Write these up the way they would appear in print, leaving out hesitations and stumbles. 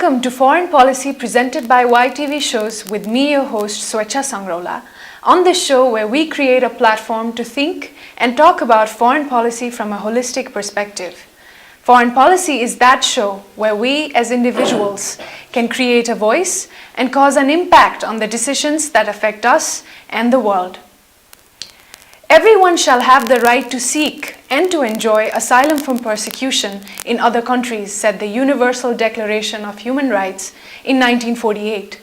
Welcome to Foreign Policy presented by YTV Shows with me, your host, Swecha Sangrola. On this show where we create a platform to think and talk about foreign policy from a holistic perspective. Foreign Policy is that show where we as individuals can create a voice and cause an impact on the decisions that affect us and the world. Everyone shall have the right to seek and to enjoy asylum from persecution in other countries, said the Universal Declaration of Human Rights in 1948.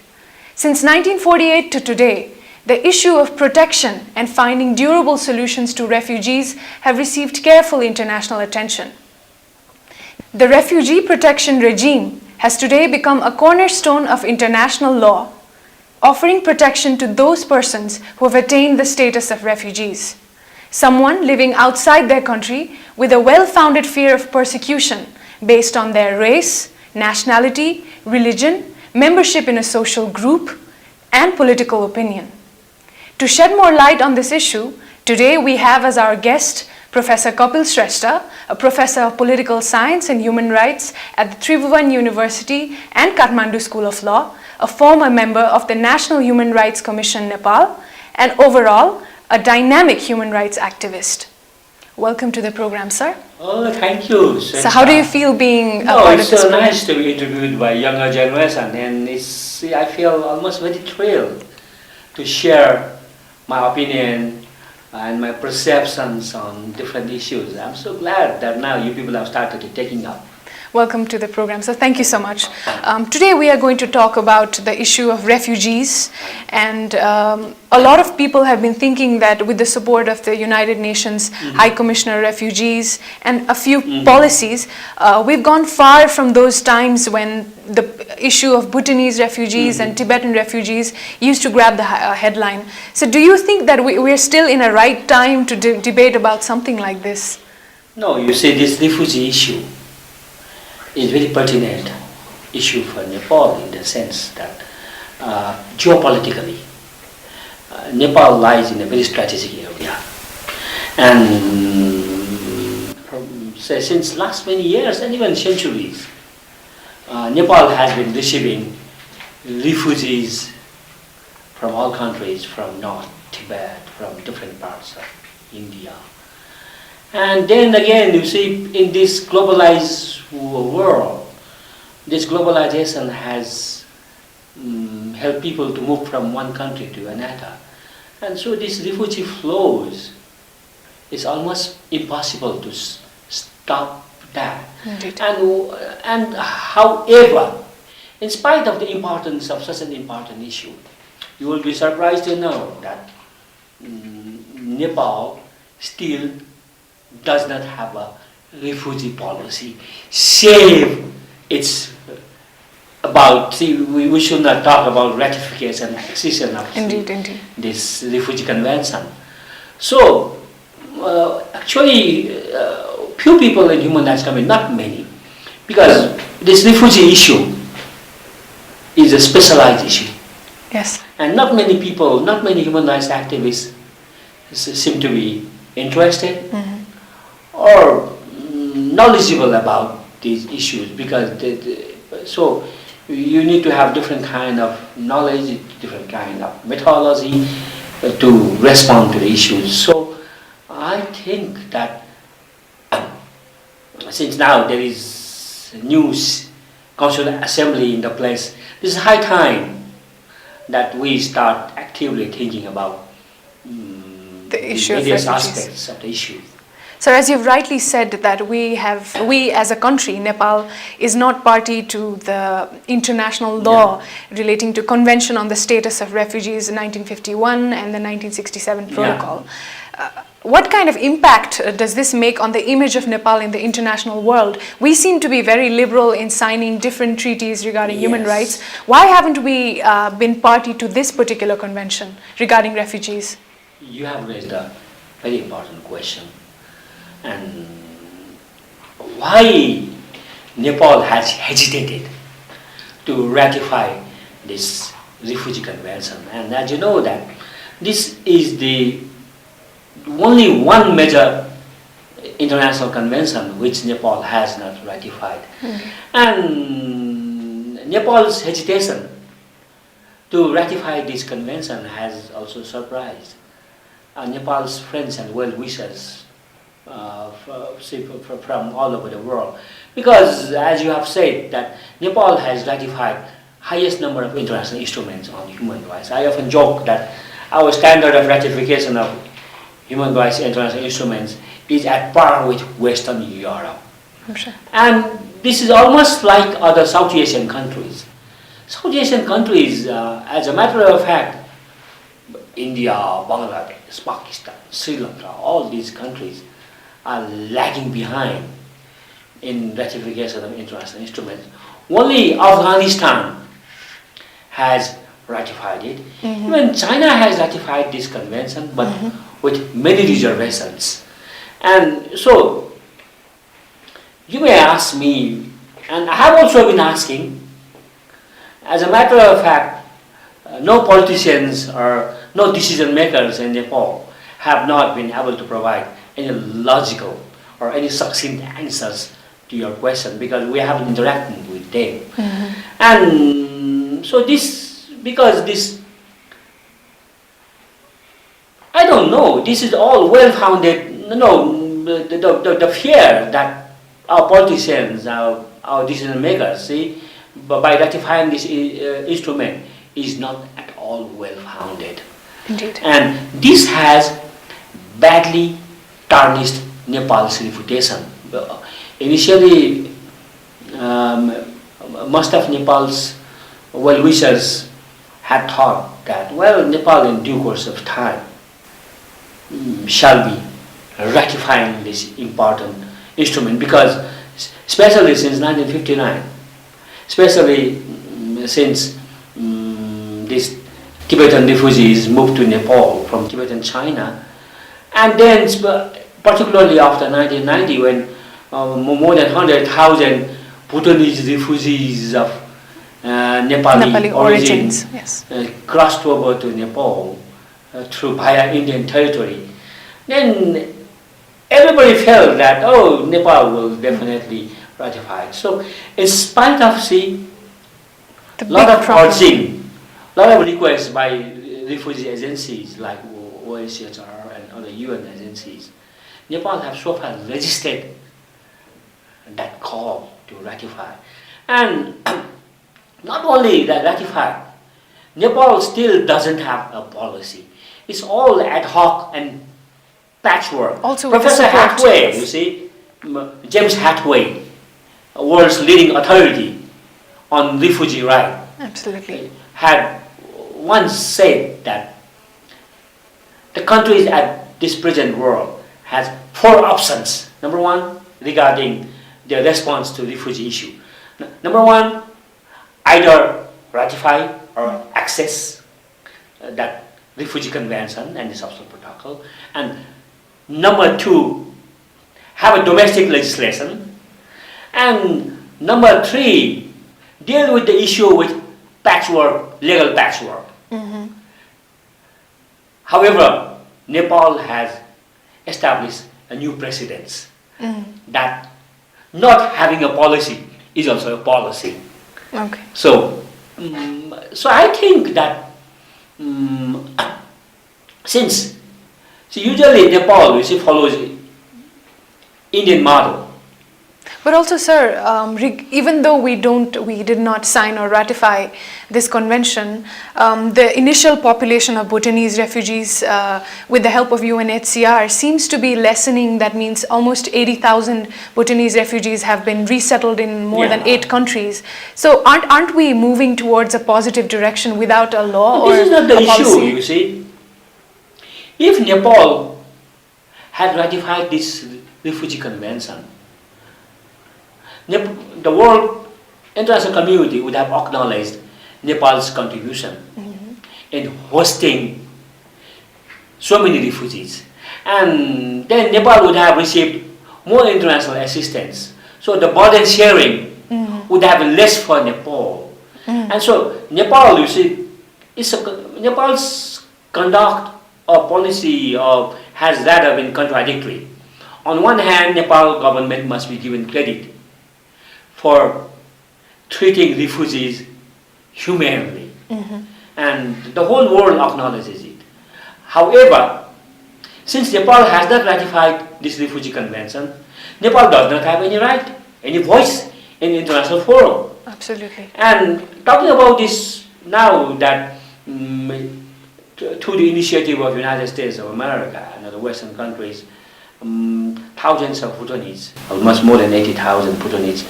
Since 1948 to today, the issue of protection and finding durable solutions to refugees have received careful international attention. The refugee protection regime has today become a cornerstone of international law, offering protection to those persons who have attained the status of refugees. Someone living outside their country with a well-founded fear of persecution based on their race, nationality, religion, membership in a social group, and political opinion. To shed more light on this issue, today we have as our guest Professor Kapil Shrestha, a professor of political science and human rights at the Tribhuvan University and Kathmandu School of Law, a former member of the National Human Rights Commission Nepal, and overall a dynamic human rights activist. Welcome to the program, sir. Oh, thank you. So how do you feel being a part of this program? program? It's so nice to be interviewed by younger generation, and I feel almost very thrilled to share my opinion and my perceptions on different issues. I'm so glad that now you people have started taking up. Welcome to the program. So thank you so much. Today we are going to talk about the issue of refugees, and a lot of people have been thinking that with the support of the United Nations High Commissioner Refugees and a few policies, we've gone far from those times when the issue of Bhutanese refugees and Tibetan refugees used to grab the headline. So do you think that we're still in a right time to debate about something like this? No, you see, this refugee issue is very pertinent issue for Nepal in the sense that geopolitically, Nepal lies in a very strategic area, and since last many years and even centuries, Nepal has been receiving refugees from all countries, from North Tibet, from different parts of India. And then again, you see, in this globalized world, this globalization has helped people to move from one country to another. And so these refugee flows, it's almost impossible to stop that. Indeed. And however, in spite of the importance of such an important issue, you will be surprised to know that Nepal still does not have a refugee policy, save it's about, see, we should not talk about ratification and accession of this refugee convention. So, actually, few people in human rights community, not many, because this refugee issue is a specialized issue. Yes. And not many people, not many human rights activists seem to be interested or knowledgeable about these issues, because so you need to have different kind of knowledge, different kind of methodology to respond to the issues. So I think that since now there is a new Constitutional Assembly in the place, this is high time that we start actively thinking about the issue of various refugees. aspects of the issue. So as you've rightly said that we as a country, Nepal, is not party to the international law relating to Convention on the Status of Refugees in 1951 and the 1967 Protocol. What kind of impact does this make on the image of Nepal in the international world? We seem to be very liberal in signing different treaties regarding human rights. Why haven't we been party to this particular convention regarding refugees? You have raised a very important question. And why Nepal has hesitated to ratify this refugee convention? And as you know that this is the only one major international convention which Nepal has not ratified. And Nepal's hesitation to ratify this convention has also surprised Nepal's friends and well-wishers from all over the world. Because, as you have said, that Nepal has ratified highest number of international instruments on human rights. I often joke that our standard of ratification of human rights international instruments is at par with Western Europe. I'm sure. And this is almost like other South Asian countries. South Asian countries, as a matter of fact, India, Bangladesh, Pakistan, Sri Lanka, all these countries are lagging behind in ratification of international instruments. Only Afghanistan has ratified it. Even China has ratified this convention, but with many reservations. And so, you may ask me, and I have also been asking, as a matter of fact, no politicians or no decision makers in Nepal have not been able to provide any logical or any succinct answers to your question, because we haven't interacted with them. And so because this, I don't know, this is all well-founded, the fear that our politicians, our decision makers, see, by ratifying this instrument is not at all well-founded. Indeed. And this has badly tarnished Nepal's reputation. Initially, most of Nepal's well-wishers had thought that, well, Nepal in due course of time shall be ratifying this important instrument, because especially since 1959, especially since these Tibetan refugees moved to Nepal from Tibetan China, and then particularly after 1990, when more than 100,000 Bhutanese refugees of Nepali origins crossed over to Nepal via Indian territory, then everybody felt that, oh, Nepal will definitely ratify it. So, in spite of a lot of urging, a lot of requests by refugee agencies like OHCHR and other UN agencies, Nepal have so far resisted that call to ratify. And not only that ratify, Nepal still doesn't have a policy. It's all ad hoc and patchwork. Also Professor Hathaway, you see, James Hathaway, world's leading authority on refugee rights, absolutely, had once said that the countries at this present world has 4 options. Number 1, regarding their response to refugee issue. Number 1, either ratify or access that refugee convention and the substitute protocol, and number 2, have a domestic legislation, and number 3, deal with the issue with patchwork, legal patchwork. However, Nepal has established a new precedence that not having a policy is also a policy. Okay. So I think that since usually Nepal, follows Indian model. But also, sir, even though we did not sign or ratify this convention, the initial population of Bhutanese refugees, with the help of UNHCR, seems to be lessening. That means almost 80,000 Bhutanese refugees have been resettled in more than 8 countries. So aren't we moving towards a positive direction without a law or this is not the a issue, policy? you see. If Nepal had ratified this refugee convention, the world international community would have acknowledged Nepal's contribution in hosting so many refugees, and then Nepal would have received more international assistance. So the burden sharing would have been less for Nepal, and so Nepal, you see, Nepal's conduct or policy has rather been contradictory. On one hand, Nepal government must be given credit for treating refugees humanely. And the whole world acknowledges it. However, since Nepal has not ratified this refugee convention, Nepal does not have any right, any voice in international forum. Absolutely. And talking about this now that through the initiative of United States of America and other Western countries, thousands of Bhutanese, much more than 80,000 Bhutanese,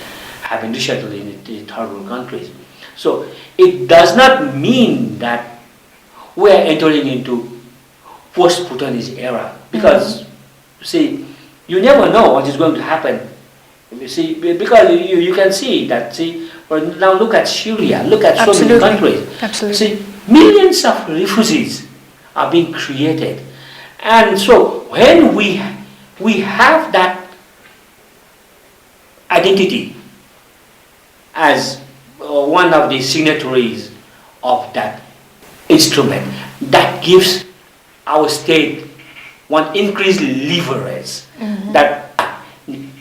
have been resettled in the third world countries. So it does not mean that we are entering into post-Bhutanese era, because see, you never know what is going to happen. You see, because you can see that, see, now look at Syria, look at so many countries. Absolutely. See, millions of refugees are being created. And so when we have that identity as one of the signatories of that instrument, that gives our state one increased leverage. That,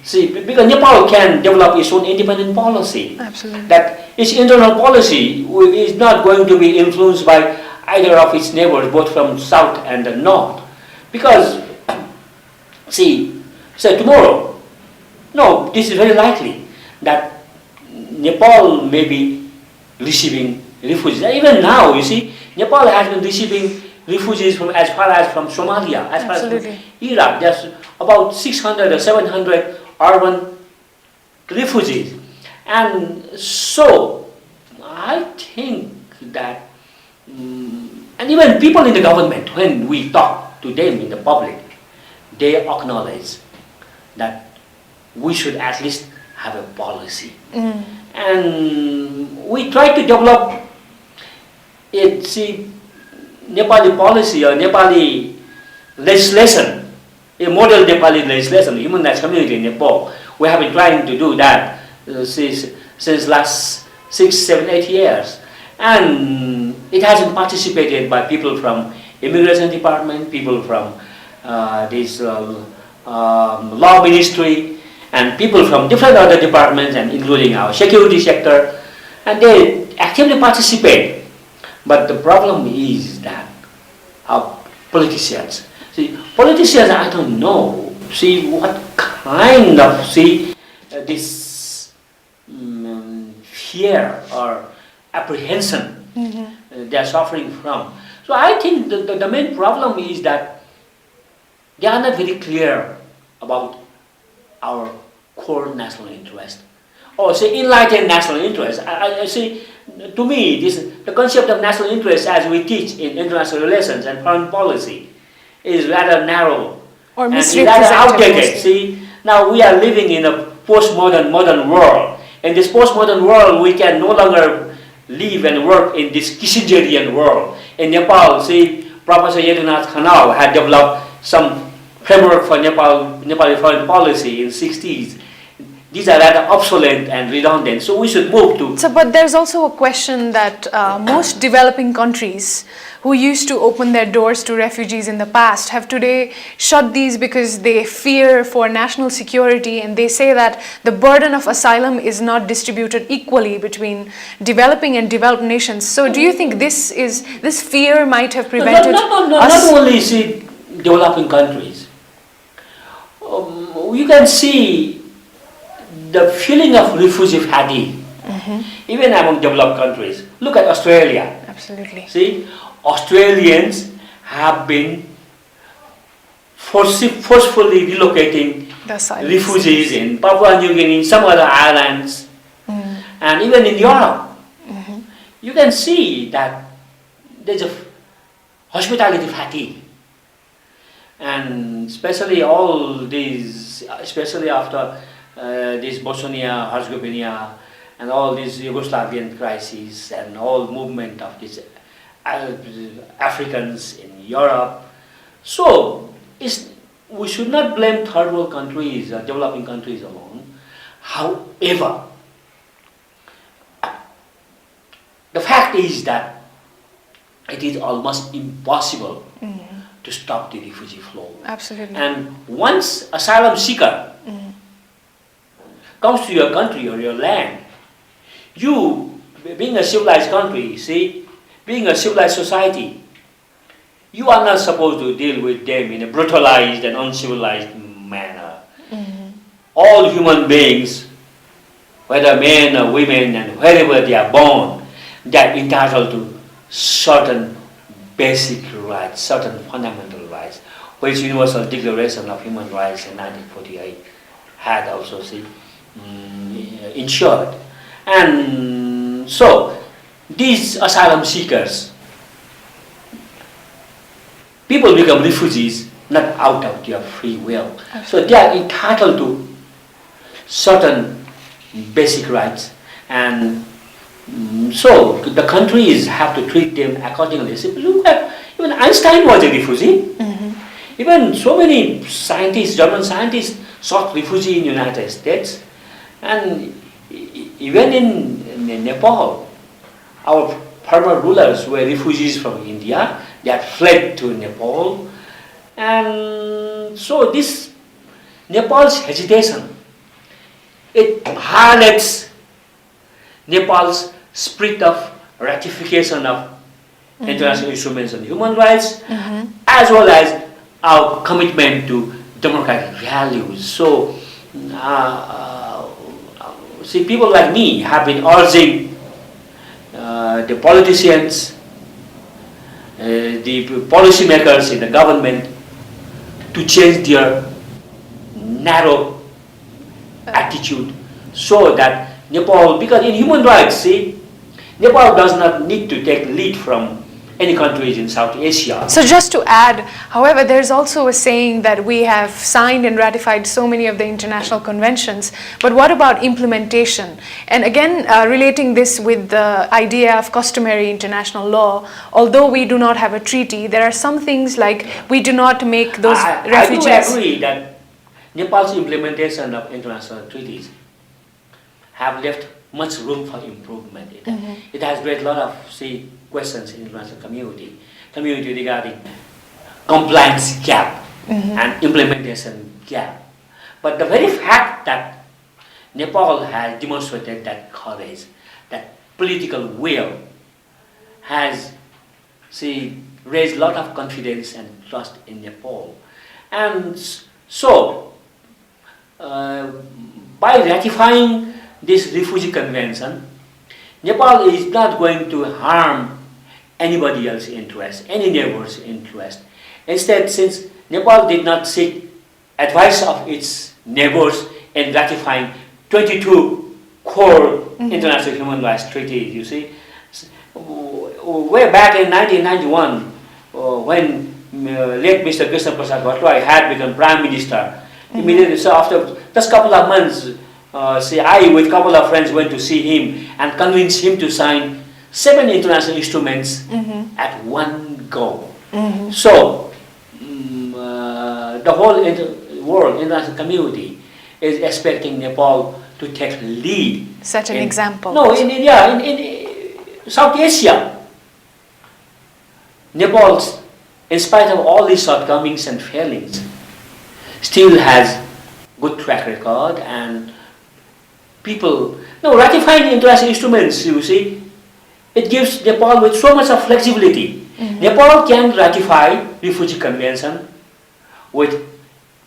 see, because Nepal can develop its own independent policy. Absolutely. That its internal policy is not going to be influenced by either of its neighbors, both from south and the north. Because, see, say tomorrow, no, this is very likely that Nepal may be receiving refugees. Even now, you see, Nepal has been receiving refugees from as far as from Somalia, as far as from Iraq. There's about 600 or 700 urban refugees. And so, I think that, and even people in the government, when we talk to them in the public, they acknowledge that we should at least have a policy. And we try to develop it, see, Nepali policy or Nepali legislation, a model Nepali legislation, human rights community in Nepal. We have been trying to do that since last 6, 7, 8 years. And it has been participated by people from immigration department, people from this law ministry, and people from different other departments, and including our security sector, and they actively participate. But the problem is that our politicians, see, politicians, I don't know, see what kind of, see, this fear or apprehension they are suffering from. So I think the main problem is that they are not very clear about our core national interest, or say enlightened national interest. I see, to me, the concept of national interest as we teach in international relations and foreign policy is rather narrow or and rather outdated. See, now we are living in a modern world. In this postmodern world, we can no longer live and work in this Kissingerian world. In Nepal, see, Professor Yadinath Khanal had developed some framework for Nepali foreign policy in the 60s. These are rather obsolete and redundant, so we should move to... So, but there's also a question that most developing countries who used to open their doors to refugees in the past have today shut these because they fear for national security, and they say that the burden of asylum is not distributed equally between developing and developed nations. So do you think this fear might have prevented us... Not only, see, developing countries. You can see the feeling of refugee fatigue, even among developed countries. Look at Australia. Absolutely. See, Australians have been forcefully relocating refugees in Papua New Guinea, some other islands, and even in Europe. You can see that there's a hospitality fatigue. And especially especially after this Bosnia-Herzegovina and all these Yugoslavian crises and all movement of these Africans in Europe. So we should not blame third world countries or developing countries alone. However, the fact is that it is almost impossible to stop the refugee flow. Absolutely. And once asylum seeker comes to your country or your land, You, being a civilized country, see, being a civilized society, you are not supposed to deal with them in a brutalized and uncivilized manner. All human beings, whether men or women and wherever they are born, they are entitled to certain basic rights, certain fundamental rights, which Universal Declaration of Human Rights in 1948 had also ensured. And so, these asylum seekers, people become refugees not out of their free will. So they are entitled to certain basic rights, and so the countries have to treat them accordingly. So look at, even Einstein was a refugee. Even so many scientists, German scientists, sought refuge in United States, and even in Nepal, our former rulers were refugees from India. They had fled to Nepal, and so this Nepal's hesitation, it highlights Nepal's spirit of ratification of international instruments on human rights, as well as our commitment to democratic values. So, see, people like me have been urging the politicians, the policymakers in the government to change their narrow attitude, so that Nepal, because in human rights, see, Nepal does not need to take lead from any countries in South Asia. So just to add, however, there's also a saying that we have signed and ratified so many of the international conventions, but what about implementation? And again, relating this with the idea of customary international law, although we do not have a treaty, there are some things like we do not make those refugees... I do agree that Nepal's implementation of international treaties have left much room for improvement. It has raised a lot of, see, questions in the international community regarding compliance gap and implementation gap. But the very fact that Nepal has demonstrated that courage, that political will, has, see, raised a lot of confidence and trust in Nepal. And so, by ratifying this refugee convention, Nepal is not going to harm anybody else's interest, any neighbor's interest. Instead, since Nepal did not seek advice of its neighbors in ratifying 22 core international human rights treaties, you see, way back in 1991, when late Mr. Krishna Prasad Bhattacharya had become Prime Minister, immediately, so after just a couple of months, I with a couple of friends went to see him and convinced him to sign 7 international instruments at one go. So, the whole world, international community, is expecting Nepal to take lead. Such an example. No, in South Asia, Nepal, in spite of all these shortcomings and failings, still has good track record, and people, ratifying international instruments, you see, it gives Nepal with so much of flexibility. Nepal can ratify refugee convention with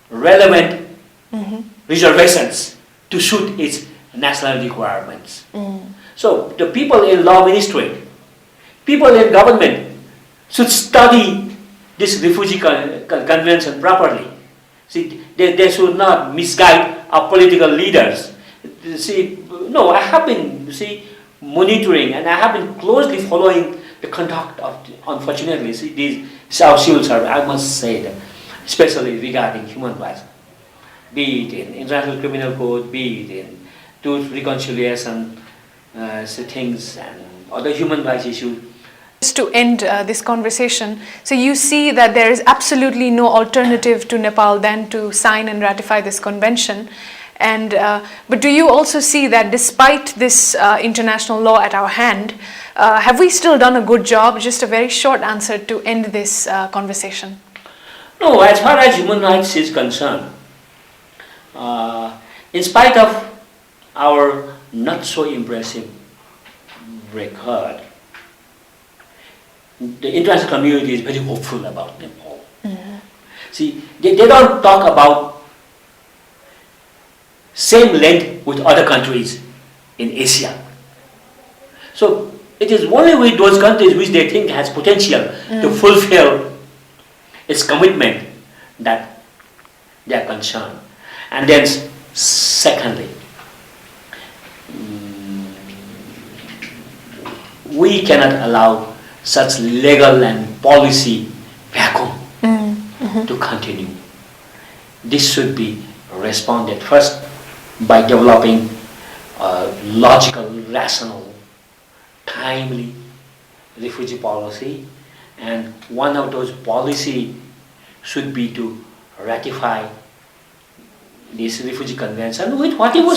relevant reservations to suit its national requirements. So the people in law ministry, people in government should study this refugee convention properly. See, they should not misguide our political leaders. See, I have been, monitoring, and I have been closely following the conduct of, unfortunately, these civil servants, I must say that, especially regarding human rights, be it in International Criminal Code, be it in truth reconciliation things and other human rights issues. Just to end this conversation, so you see that there is absolutely no alternative to Nepal than to sign and ratify this convention. And but do you also see that despite this international law at our hand, have we still done a good job? Just a very short answer to end this conversation. No, as far as human rights is concerned, in spite of our not so impressive record, the international community is very hopeful about Nepal. See, they don't talk about same length with other countries in Asia. So it is only with those countries which they think has potential to fulfill its commitment that they are concerned. And then secondly, we cannot allow such legal and policy vacuum to continue. This should be responded first by developing a logical, rational, timely refugee policy, and one of those policy should be to ratify this refugee convention with whatever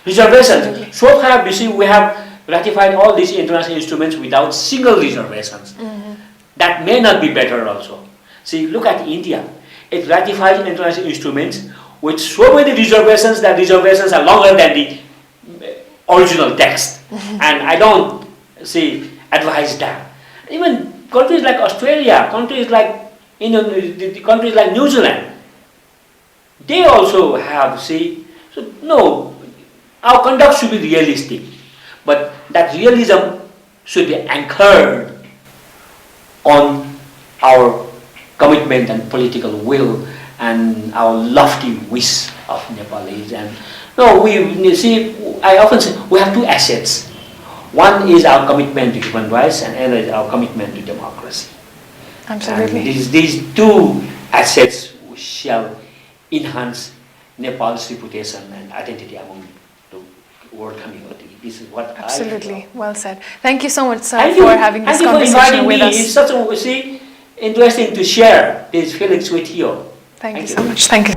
reservations. So far, we have ratified all these international instruments without single reservations. That may not be better also. See, look at India. It ratifies international instruments with so many reservations that reservations are longer than the original text. And I don't advise that. Even countries like Australia, countries like countries like New Zealand, they also have, no, our conduct should be realistic, but that realism should be anchored on our commitment and political will and our lofty wish of Nepalese. And no, I often say we have two assets. One is our commitment to human rights, and another is our commitment to democracy. Absolutely. And these two assets shall enhance Nepal's reputation and identity among the world community. This is what Absolutely. I feel. Well said. Thank you so much, sir, for having this conversation with us. It's such interesting to share these feelings with you. Thank you so much. Thank you.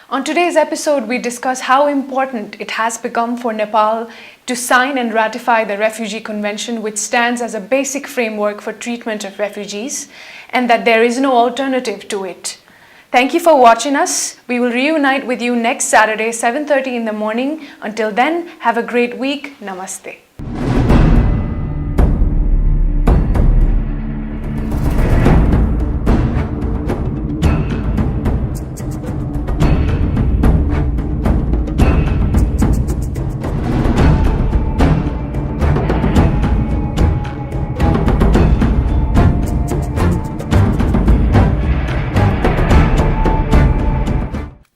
On today's episode, we discuss how important it has become for Nepal to sign and ratify the Refugee Convention, which stands as a basic framework for treatment of refugees, and that there is no alternative to it. Thank you for watching us. We will reunite with you next Saturday, 7:30 in the morning. Until then, have a great week. Namaste.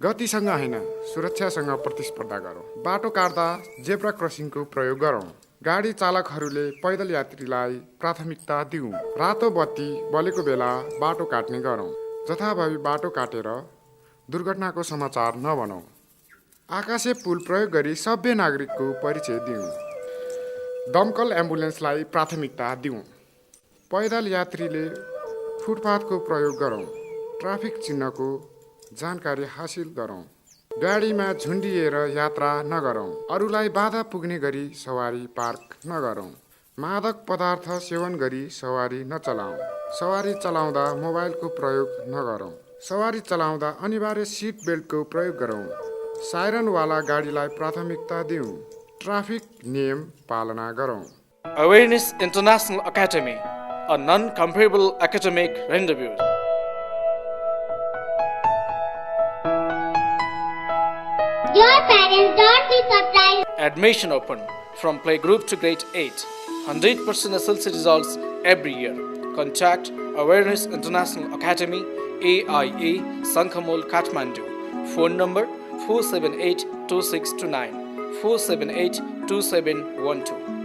गतिसँग हैन, सुरक्षासँग प्रतिस्पर्धा गरौँ। बाटो काट्दा zebra क्रसिङको प्रयोग गरौँ। गाडी चालकहरूले पैदल यात्रीलाई प्राथमिकता दिउँ। रातो बत्ती बलेको बेला बाटो काट्ने गरौँ। जथाभावी बाटो काटेर दुर्घटनाको समाचार नबनाऊ। आकाशे पुल प्रयोग गरी सभ्य नागरिकको परिचय दिउँ। दमकल एम्बुलेन्सलाई प्राथमिकता दिउँ। पैदल यात्रीले फुटपाथको प्रयोग गरौँ। ट्राफिक चिन्हको जानकारी हासिल गरौँ। गाडीमा झुन्डिएर यात्रा नगरौँ। अरूलाई बाधा पुग्ने गरी सवारी पार्क नगरौँ। मादक पदार्थ सेवन गरी सवारी नचलाऊ। सवारी चलाउँदा मोबाइलको प्रयोग नगरौँ। सवारी चलाउँदा अनिवार्य सिट बेल्टको प्रयोग गरौँ। साइरनवाला गाडीलाई प्राथमिकता दिउँ। ट्राफिक नियम पालना गरौँ। Awareness International Academy, a non-comparable academic rendezvous. Your parents don't be surprised. Admission open from playgroup to grade 8. 100% SLC results every year. Contact Awareness International Academy, AIA, Sankhamol, Kathmandu. Phone number 478-2629, 478-2712.